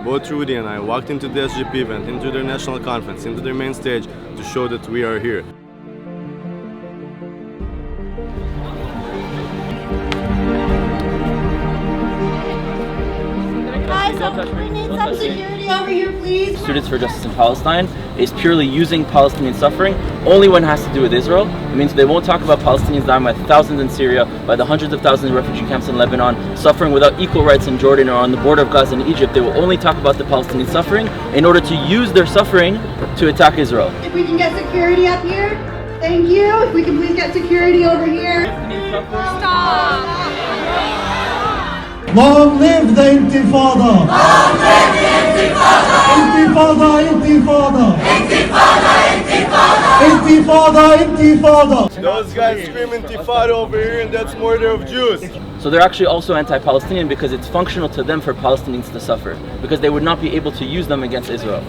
both Rudy and I walked into the SGP event, into their national conference, into their main stage to show that we are here. We need some security over here, please. Students for Justice in Palestine is purely using Palestinian suffering only when it has to do with Israel. It means they won't talk about Palestinians dying by thousands in Syria, by the hundreds of thousands in refugee camps in Lebanon, suffering without equal rights in Jordan or on the border of Gaza and Egypt. They will only talk about the Palestinian suffering in order to use their suffering to attack Israel. If we can get security up here, thank you. If we can please get security over here. Stop! Long live the Intifada! Long live the Intifada! Intifada, Intifada! Intifada! Intifada, Intifada! Those guys scream Intifada over here, and that's murder of Jews. So they're actually also anti-Palestinian because it's functional to them for Palestinians to suffer, because they would not be able to use them against Israel.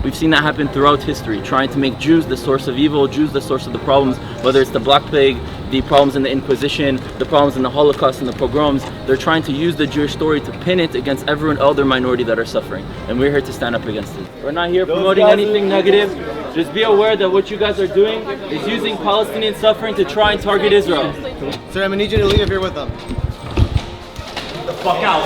We've seen that happen throughout history, trying to make Jews the source of evil, Jews the source of the problems, whether it's the Black Plague, the problems in the Inquisition, the problems in the Holocaust and the pogroms. They're trying to use the Jewish story to pin it against every other minority that are suffering. And we're here to stand up against it. We're not here promoting anything negative. Just be aware that what you guys are doing is using Palestinian suffering to try and target Israel. Sir, I'm gonna need you to leave here with them. Get the fuck out!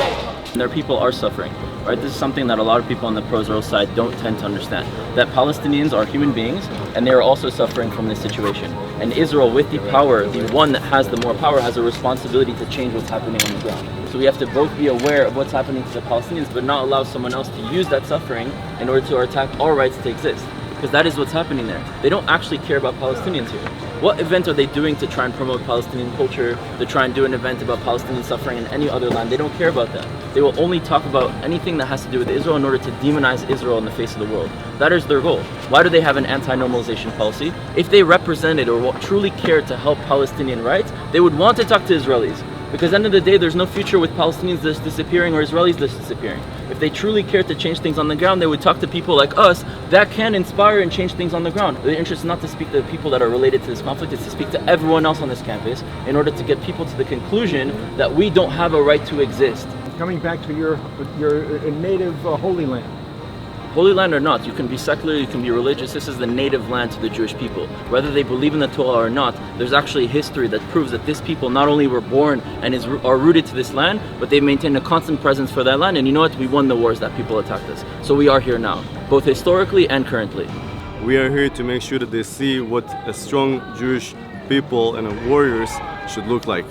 Their people are suffering. Right? This is something that a lot of people on the pro-Israel side don't tend to understand. That Palestinians are human beings and they are also suffering from this situation. And Israel, with the power, the one that has the more power, has a responsibility to change what's happening on the ground. So we have to both be aware of what's happening to the Palestinians, but not allow someone else to use that suffering in order to attack our rights to exist. Because that is what's happening there. They don't actually care about Palestinians here. What event are they doing to try and promote Palestinian culture, to try and do an event about Palestinian suffering in any other land? They don't care about that. They will only talk about anything that has to do with Israel in order to demonize Israel in the face of the world. That is their goal. Why do they have an anti-normalization policy? If they represented or truly cared to help Palestinian rights, they would want to talk to Israelis. Because at the end of the day, there's no future with Palestinians just disappearing or Israelis just disappearing. If they truly cared to change things on the ground, they would talk to people like us that can inspire and change things on the ground. The interest is not to speak to the people that are related to this conflict, it's to speak to everyone else on this campus in order to get people to the conclusion that we don't have a right to exist. Coming back to your native Holy Land. Holy land or not, you can be secular, you can be religious. This is the native land to the Jewish people. Whether they believe in the Torah or not, there's actually history that proves that this people not only were born and are rooted to this land, but they maintain a constant presence for that land. And you know what? We won the wars that people attacked us. So we are here now, both historically and currently. We are here to make sure that they see what a strong Jewish people and warriors should look like.